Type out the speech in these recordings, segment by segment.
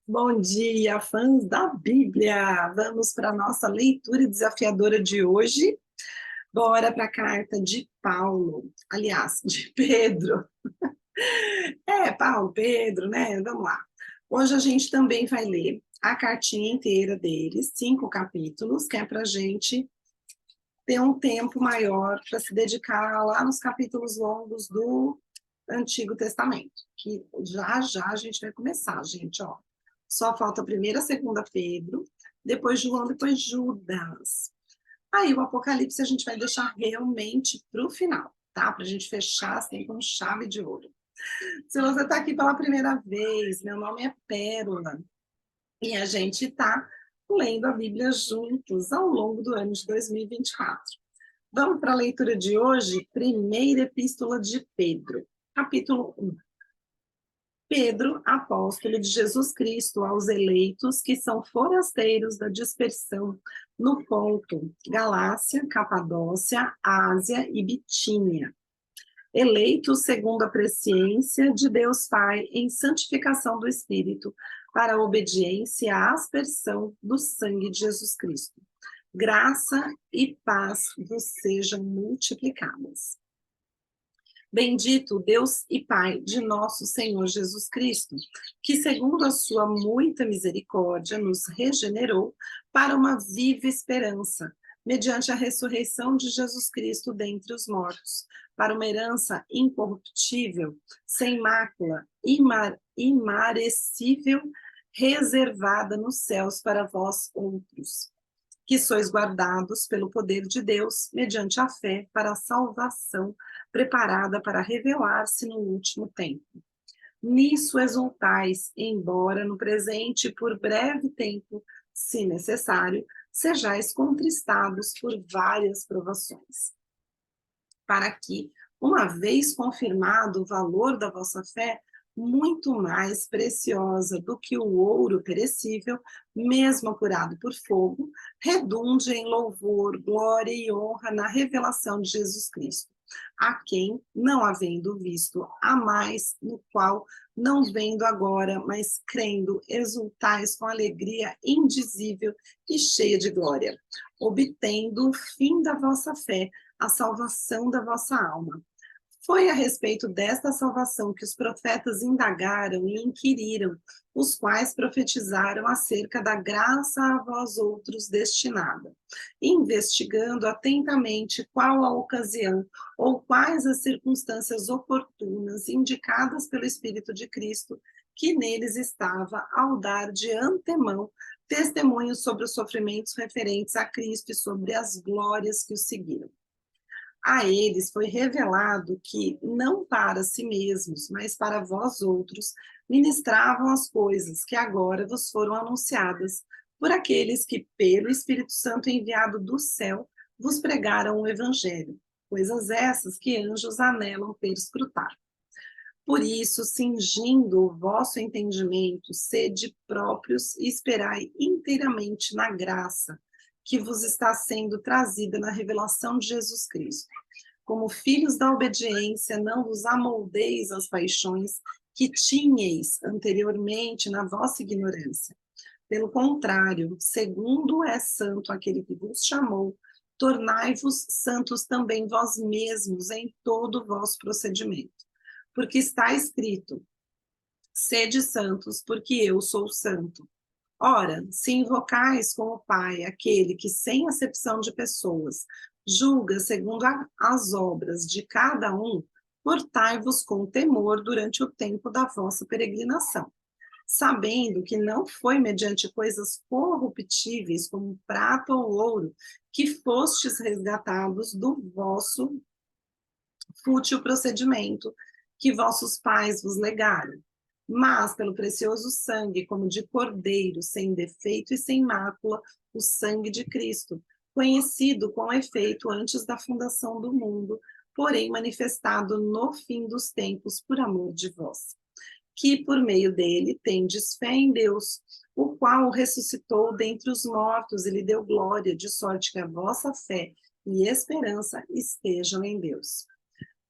Bom dia, fãs da Bíblia! Vamos para a nossa leitura desafiadora de hoje. Bora para a carta de Paulo, aliás, de Pedro. Paulo, Pedro, né? Vamos lá. Hoje a gente também vai ler a cartinha inteira deles, 5 capítulos, que é para a gente ter um tempo maior para se dedicar lá nos capítulos longos do Antigo Testamento, que já já a gente vai começar, gente, ó. Só falta a primeira, segunda Pedro, depois João, depois Judas. Aí o Apocalipse a gente vai deixar realmente para o final, tá? Para a gente fechar assim com chave de ouro. Se você está aqui pela primeira vez, meu nome é Pérola e a gente está lendo a Bíblia juntos ao longo do ano de 2024. Vamos para a leitura de hoje, primeira epístola de Pedro, capítulo 1. Pedro, apóstolo de Jesus Cristo, aos eleitos que são forasteiros da dispersão no Ponto, Galácia, Capadócia, Ásia e Bitínia, eleitos segundo a presciência de Deus Pai em santificação do Espírito, para a obediência e a aspersão do sangue de Jesus Cristo. Graça e paz vos sejam multiplicadas. Bendito Deus e Pai de nosso Senhor Jesus Cristo, que segundo a sua muita misericórdia nos regenerou para uma viva esperança, mediante a ressurreição de Jesus Cristo dentre os mortos, para uma herança incorruptível, sem mácula, imarecível, reservada nos céus para vós outros, que sois guardados pelo poder de Deus, mediante a fé, para a salvação, preparada para revelar-se no último tempo. Nisso exultais, embora no presente, por breve tempo, se necessário, sejais contristados por várias provações, para que, uma vez confirmado o valor da vossa fé, muito mais preciosa do que o ouro perecível, mesmo apurado por fogo, redunde em louvor, glória e honra na revelação de Jesus Cristo, a quem, não havendo visto a mais, no qual, não vendo agora, mas crendo, exultais com alegria indizível e cheia de glória, obtendo o fim da vossa fé, a salvação da vossa alma. Foi a respeito desta salvação que os profetas indagaram e inquiriram, os quais profetizaram acerca da graça a vós outros destinada, investigando atentamente qual a ocasião ou quais as circunstâncias oportunas indicadas pelo Espírito de Cristo que neles estava ao dar de antemão testemunho sobre os sofrimentos referentes a Cristo e sobre as glórias que o seguiram. A eles foi revelado que, não para si mesmos, mas para vós outros, ministravam as coisas que agora vos foram anunciadas por aqueles que, pelo Espírito Santo enviado do céu, vos pregaram o Evangelho, coisas essas que anjos anelam perscrutar. Por isso, cingindo o vosso entendimento, sede próprios e esperai inteiramente na graça que vos está sendo trazida na revelação de Jesus Cristo. Como filhos da obediência, não vos amoldeis às paixões que tinhais anteriormente na vossa ignorância. Pelo contrário, segundo é santo aquele que vos chamou, tornai-vos santos também vós mesmos em todo o vosso procedimento. Porque está escrito: sede santos, porque eu sou santo. Ora, se invocais como Pai aquele que, sem acepção de pessoas, julga segundo as obras de cada um, portai-vos com temor durante o tempo da vossa peregrinação, sabendo que não foi mediante coisas corruptíveis, como prata ou ouro, que fostes resgatados do vosso fútil procedimento que vossos pais vos legaram, mas pelo precioso sangue, como de cordeiro, sem defeito e sem mácula, o sangue de Cristo, conhecido com efeito antes da fundação do mundo, porém manifestado no fim dos tempos por amor de vós, que por meio dele tendes fé em Deus, o qual o ressuscitou dentre os mortos e lhe deu glória, de sorte que a vossa fé e esperança estejam em Deus.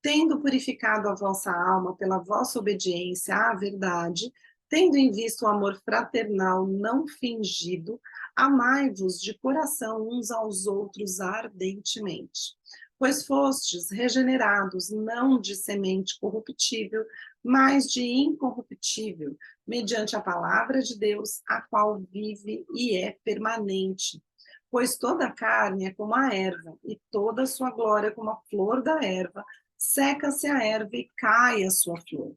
Tendo purificado a vossa alma pela vossa obediência à verdade, Tendo em vista o amor fraternal não fingido, amai-vos de coração uns aos outros ardentemente. Pois fostes regenerados não de semente corruptível, mas de incorruptível, mediante a palavra de Deus, a qual vive e é permanente. Pois toda a carne é como a erva, e toda a sua glória como a flor da erva. Seca-se a erva e cai a sua flor.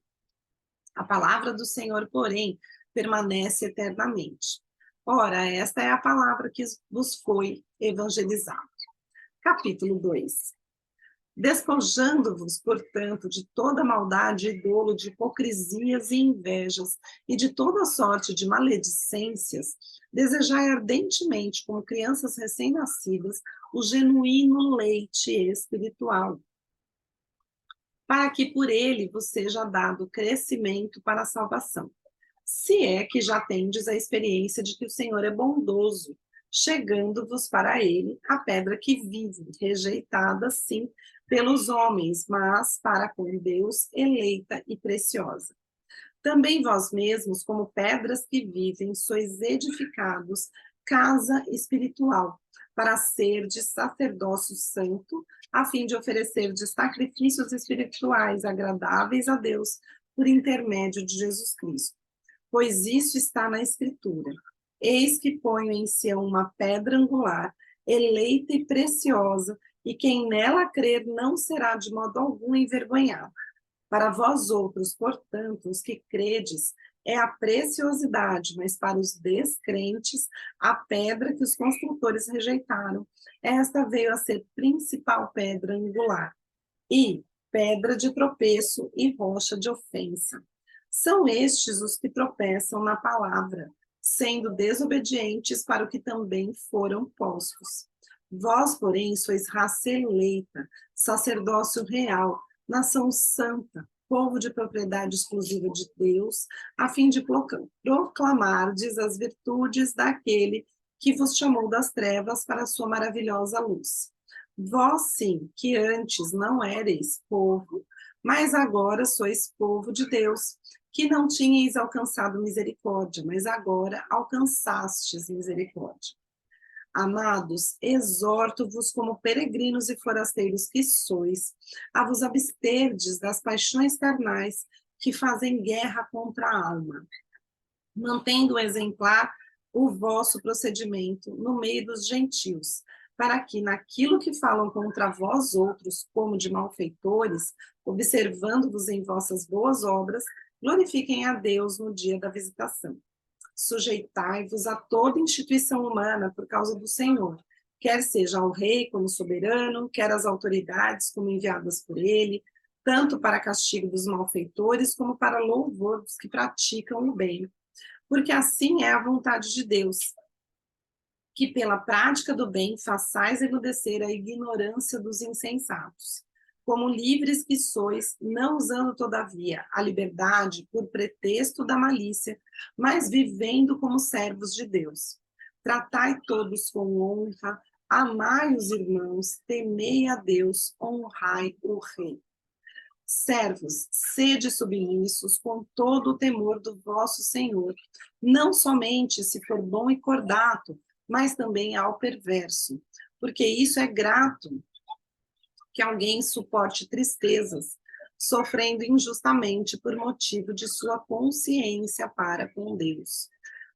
A palavra do Senhor, porém, permanece eternamente. Ora, esta é a palavra que vos foi evangelizada. Capítulo 2. Despojando-vos, portanto, de toda maldade e dolo, de hipocrisias e invejas, e de toda sorte de maledicências, desejai ardentemente, como crianças recém-nascidas, o genuíno leite espiritual, para que por ele vos seja dado crescimento para a salvação. Se é que já tendes a experiência de que o Senhor é bondoso, chegando-vos para ele a pedra que vive, rejeitada, sim, pelos homens, mas para com Deus eleita e preciosa. Também vós mesmos, como pedras que vivem, sois edificados, casa espiritual, para ser de sacerdócio santo, a fim de oferecer de sacrifícios espirituais agradáveis a Deus, por intermédio de Jesus Cristo. Pois isso está na Escritura. Eis que ponho em Sião uma pedra angular, eleita e preciosa, e quem nela crer não será de modo algum envergonhado. Para vós outros, portanto, os que credes, é a preciosidade, mas para os descrentes, a pedra que os construtores rejeitaram. Esta veio a ser principal pedra angular, e pedra de tropeço e rocha de ofensa. São estes os que tropeçam na palavra, sendo desobedientes para o que também foram postos. Vós, porém, sois raça eleita, sacerdócio real, nação santa, povo de propriedade exclusiva de Deus, a fim de proclamardes as virtudes daquele que vos chamou das trevas para a sua maravilhosa luz. Vós, sim, que antes não éreis povo, mas agora sois povo de Deus, que não tinhais alcançado misericórdia, mas agora alcançastes misericórdia. Amados, exorto-vos como peregrinos e forasteiros que sois, a vos absterdes das paixões carnais que fazem guerra contra a alma, mantendo exemplar o vosso procedimento no meio dos gentios, para que naquilo que falam contra vós outros, como de malfeitores, observando-vos em vossas boas obras, glorifiquem a Deus no dia da visitação. Sujeitai-vos a toda instituição humana por causa do Senhor, quer seja ao rei como soberano, quer às autoridades como enviadas por ele, tanto para castigo dos malfeitores como para louvor dos que praticam o bem. Porque assim é a vontade de Deus, que pela prática do bem façais emudecer a ignorância dos insensatos. Como livres que sois, não usando todavia a liberdade por pretexto da malícia, mas vivendo como servos de Deus. Tratai todos com honra, amai os irmãos, temei a Deus, honrai o rei. Servos, sede submissos com todo o temor do vosso Senhor, não somente se for bom e cordato, mas também ao perverso, porque isso é grato que alguém suporte tristezas, sofrendo injustamente por motivo de sua consciência para com Deus.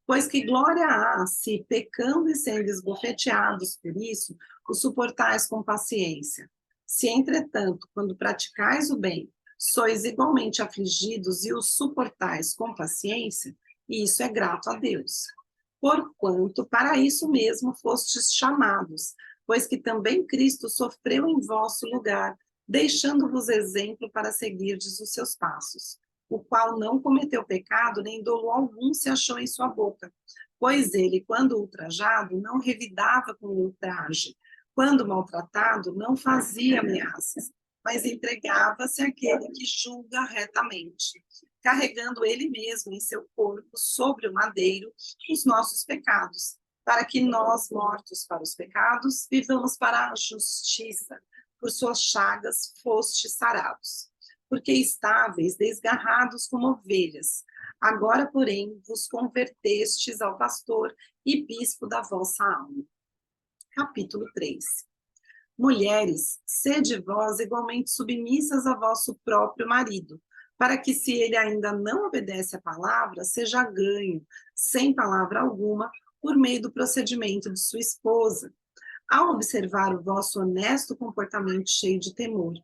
Pois que glória há, se, pecando e sendo esbofeteados por isso, o suportais com paciência. Se, entretanto, quando praticais o bem, sois igualmente afligidos e o suportais com paciência, isso é grato a Deus. Porquanto para isso mesmo fostes chamados, pois que também Cristo sofreu em vosso lugar, deixando-vos exemplo para seguirdes os seus passos, o qual não cometeu pecado, nem dolo algum se achou em sua boca. Pois ele, quando ultrajado, não revidava com ultraje, quando maltratado, não fazia ameaças, mas entregava-se àquele que julga retamente, carregando ele mesmo em seu corpo sobre o madeiro os nossos pecados, para que nós, mortos para os pecados, vivamos para a justiça. Por suas chagas fostes sarados. porque estáveis, desgarrados como ovelhas. Agora, porém, vos convertestes ao pastor e bispo da vossa alma. Capítulo 3. Mulheres, sede vós igualmente submissas a vosso próprio marido, para que, se ele ainda não obedece à palavra, seja ganho, sem palavra alguma, por meio do procedimento de sua esposa, ao observar o vosso honesto comportamento cheio de temor.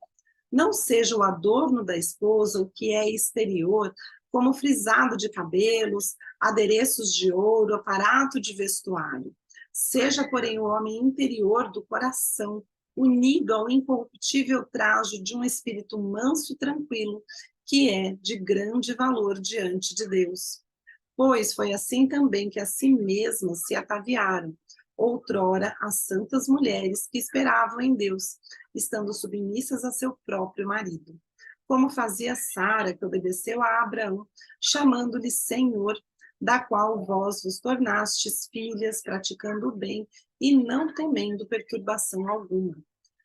Não seja o adorno da esposa o que é exterior, como frisado de cabelos, adereços de ouro, aparato de vestuário. Seja, porém, o homem interior do coração, unido ao incorruptível trajo de um espírito manso e tranquilo, que é de grande valor diante de Deus. Pois foi assim também que a si mesmas se ataviaram, outrora as santas mulheres que esperavam em Deus, estando submissas a seu próprio marido. Como fazia Sara, que obedeceu a Abraão, chamando-lhe Senhor, da qual vós vos tornastes filhas, praticando o bem e não temendo perturbação alguma.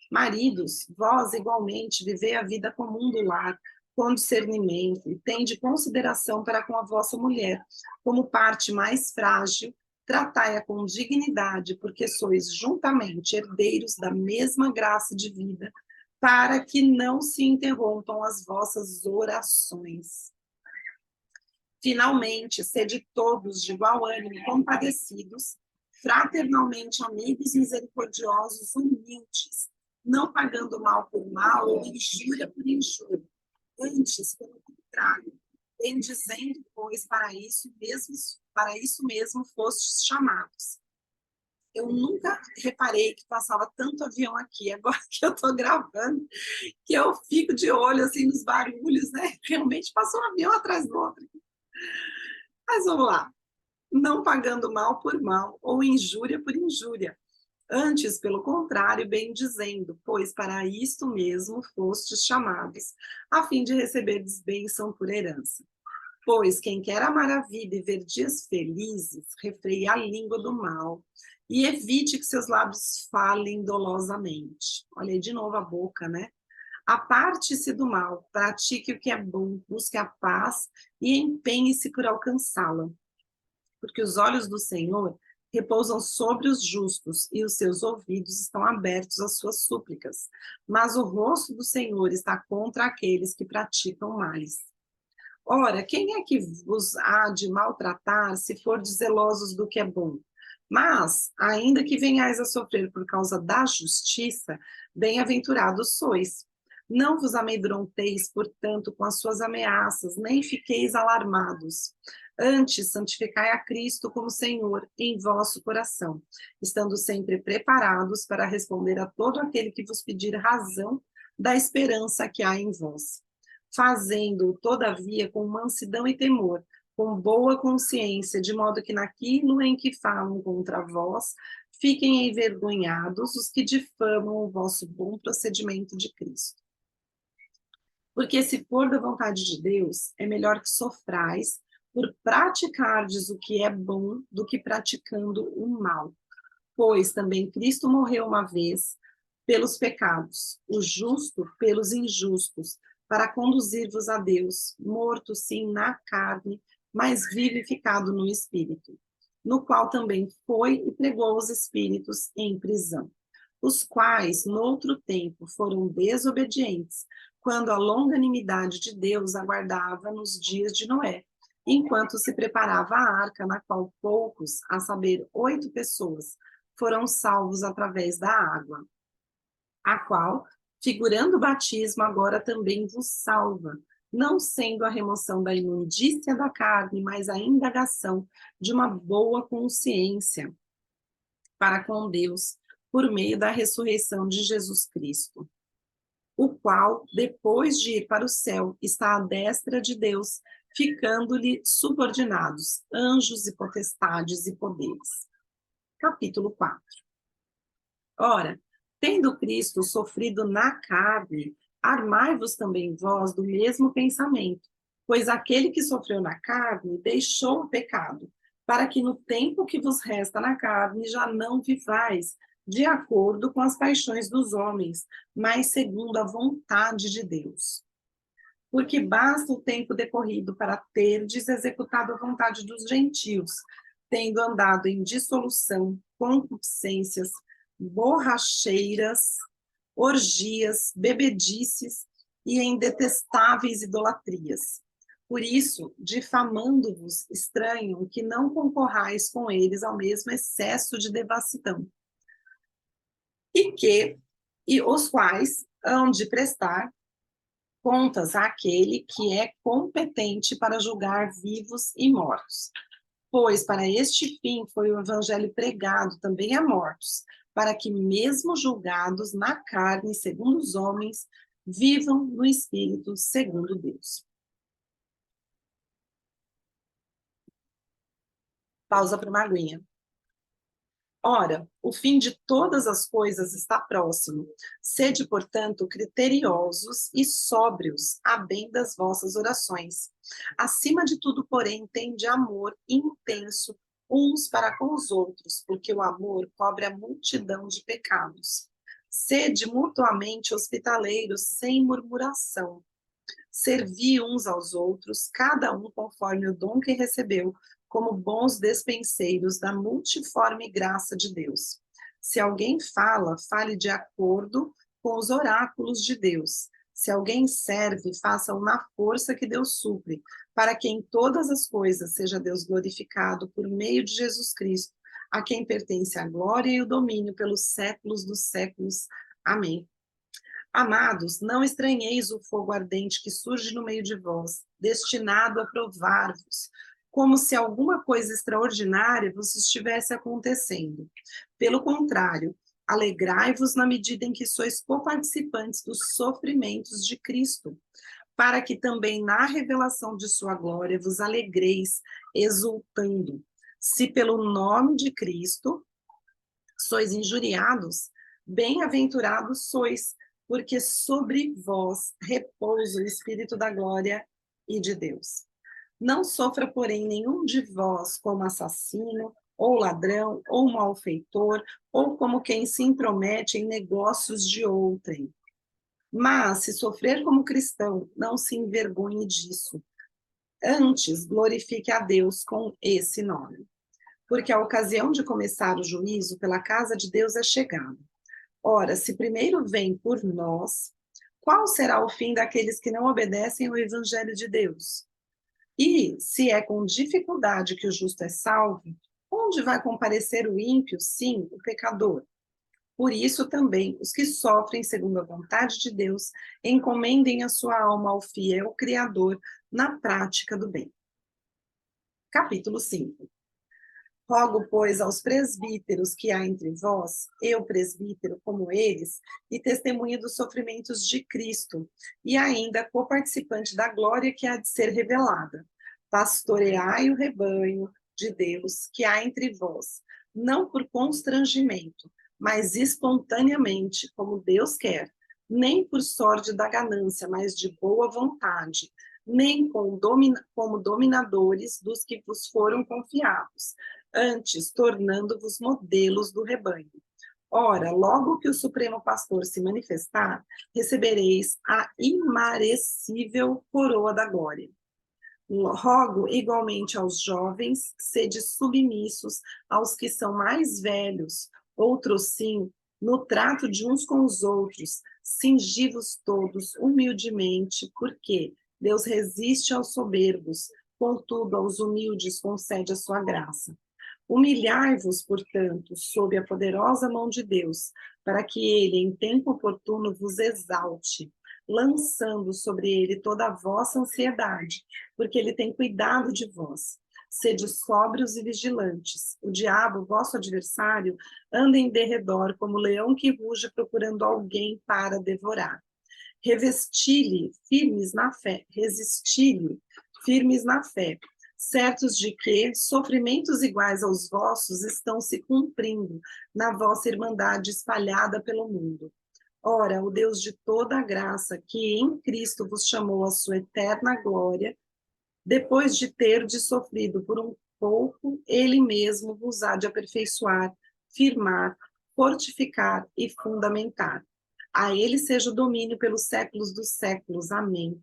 Maridos, vós igualmente vivei a vida comum do lar, com discernimento, e tende consideração para com a vossa mulher, como parte mais frágil, tratai-a com dignidade, porque sois juntamente herdeiros da mesma graça de vida, para que não se interrompam as vossas orações. Finalmente, sede todos de igual ânimo, compadecidos, fraternalmente amigos, misericordiosos, humildes, não pagando mal por mal ou injúria por injúria. Antes, pelo contrário, bendizendo, pois para isso mesmo fostes chamados. Eu nunca reparei que passava tanto avião aqui, agora que eu estou gravando, que eu fico de olho assim nos barulhos, né? Realmente passou um avião atrás do outro. Mas vamos lá. Não pagando mal por mal ou injúria por injúria. Antes, pelo contrário, bem dizendo, pois para isto mesmo fostes chamados, a fim de receberdes bênção por herança. Pois quem quer amar a vida e ver dias felizes, refreie a língua do mal e evite que seus lábios falem dolosamente. Olha aí de novo a boca, né? Aparte-se do mal, pratique o que é bom, busque a paz e empenhe-se por alcançá-la. Porque os olhos do Senhor repousam sobre os justos e os seus ouvidos estão abertos às suas súplicas. Mas o rosto do Senhor está contra aqueles que praticam males. Ora, quem é que vos há de maltratar se for zelosos do que é bom? Mas, ainda que venhais a sofrer por causa da justiça, bem-aventurados sois. Não vos amedronteis, portanto, com as suas ameaças, nem fiqueis alarmados. Antes, santificai a Cristo como Senhor em vosso coração, estando sempre preparados para responder a todo aquele que vos pedir razão da esperança que há em vós. Fazendo, todavia, com mansidão e temor, com boa consciência, de modo que naquilo em que falam contra vós, fiquem envergonhados os que difamam o vosso bom procedimento de Cristo. Porque se for da vontade de Deus, é melhor que sofrais por praticardes o que é bom do que praticando o mal. Pois também Cristo morreu uma vez pelos pecados, o justo pelos injustos, para conduzir-vos a Deus, morto sim na carne, mas vivificado no espírito, no qual também foi e pregou os espíritos em prisão, os quais, noutro tempo, foram desobedientes, quando a longanimidade de Deus aguardava nos dias de Noé, enquanto se preparava a arca, na qual poucos, a saber, 8 pessoas, foram salvos através da água, a qual, figurando o batismo, agora também vos salva, não sendo a remoção da imundícia da carne, mas a indagação de uma boa consciência para com Deus, por meio da ressurreição de Jesus Cristo, o qual, depois de ir para o céu, está à destra de Deus, ficando-lhe subordinados anjos e potestades e poderes. Capítulo 4. Ora, tendo Cristo sofrido na carne, armai-vos também vós do mesmo pensamento, pois aquele que sofreu na carne deixou o pecado, para que no tempo que vos resta na carne já não vivais de acordo com as paixões dos homens, mas segundo a vontade de Deus. porque basta o tempo decorrido para terdes executado a vontade dos gentios, tendo andado em dissolução, concupiscências, borracheiras, orgias, bebedices e em detestáveis idolatrias. Por isso, difamando-vos, estranham que não concorrais com eles ao mesmo excesso de devassidão, e os quais hão de prestar contas àquele que é competente para julgar vivos e mortos. Pois para este fim foi o evangelho pregado também a mortos, para que mesmo julgados na carne segundo os homens, vivam no espírito segundo Deus. Pausa para uma aguinha. Ora, o fim de todas as coisas está próximo. Sede, portanto, criteriosos e sóbrios, a bem das vossas orações. Acima de tudo, porém, tende amor intenso uns para com os outros, porque o amor cobre a multidão de pecados. Sede mutuamente hospitaleiros, sem murmuração. Servi uns aos outros, cada um conforme o dom que recebeu, como bons despenseiros da multiforme graça de Deus. Se alguém fala, fale de acordo com os oráculos de Deus. Se alguém serve, faça-o na força que Deus supre, para que em todas as coisas seja Deus glorificado por meio de Jesus Cristo, a quem pertence a glória e o domínio pelos séculos dos séculos. Amém. Amados, não estranheis o fogo ardente que surge no meio de vós, destinado a provar-vos, como se alguma coisa extraordinária vos estivesse acontecendo. Pelo contrário, alegrai-vos na medida em que sois coparticipantes dos sofrimentos de Cristo, para que também na revelação de sua glória vos alegreis, exultando. Se pelo nome de Cristo sois injuriados, bem-aventurados sois, porque sobre vós repousa o Espírito da glória e de Deus. Não sofra, porém, nenhum de vós como assassino, ou ladrão, ou malfeitor, ou como quem se intromete em negócios de outrem. Mas, se sofrer como cristão, não se envergonhe disso. Antes, glorifique a Deus com esse nome. Porque a ocasião de começar o juízo pela casa de Deus é chegada. Ora, se primeiro vem por nós, qual será o fim daqueles que não obedecem ao evangelho de Deus? E, se é com dificuldade que o justo é salvo, onde vai comparecer o ímpio, sim, o pecador? Por isso também, os que sofrem segundo a vontade de Deus, encomendem a sua alma ao fiel Criador na prática do bem. Capítulo 5. Rogo, pois, aos presbíteros que há entre vós, eu, presbítero, como eles, e testemunha dos sofrimentos de Cristo, e ainda coparticipante da glória que há de ser revelada. Pastoreai o rebanho de Deus que há entre vós, não por constrangimento, mas espontaneamente, como Deus quer, nem por sorte da ganância, mas de boa vontade, nem como dominadores dos que vos foram confiados, antes tornando-vos modelos do rebanho. Ora, logo que o Supremo Pastor se manifestar, recebereis a imarecível coroa da glória. Rogo igualmente aos jovens, sede submissos aos que são mais velhos, outros sim, no trato de uns com os outros, cingi-vos todos humildemente, porque Deus resiste aos soberbos, contudo aos humildes concede a sua graça. Humilhai-vos, portanto, sob a poderosa mão de Deus, para que ele, em tempo oportuno, vos exalte, lançando sobre ele toda a vossa ansiedade, porque ele tem cuidado de vós. Sede sóbrios e vigilantes. O diabo, vosso adversário, anda em derredor como leão que ruge procurando alguém para devorar. Resisti-lhe firmes na fé, certos de que sofrimentos iguais aos vossos estão se cumprindo na vossa irmandade espalhada pelo mundo. Ora, o Deus de toda a graça, que em Cristo vos chamou à sua eterna glória, depois de terdes sofrido por um pouco, ele mesmo vos há de aperfeiçoar, firmar, fortificar e fundamentar. A ele seja o domínio pelos séculos dos séculos. Amém.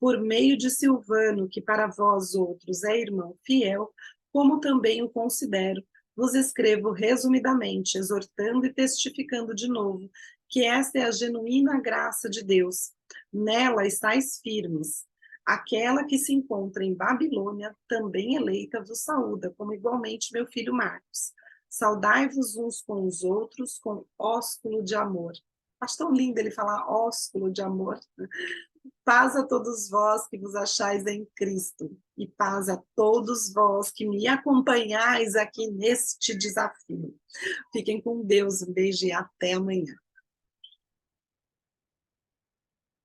por meio de Silvano, que para vós outros é irmão fiel, como também o considero, vos escrevo resumidamente, exortando e testificando de novo que esta é a genuína graça de Deus. Nela estáis firmes. Aquela que se encontra em Babilônia, também eleita, vos saúda, como igualmente meu filho Marcos. Saudai-vos uns com os outros com ósculo de amor. Acho tão lindo ele falar ósculo de amor. Paz a todos vós que vos achais em Cristo, e paz a todos vós que me acompanhais aqui neste desafio. Fiquem com Deus, um beijo e até amanhã.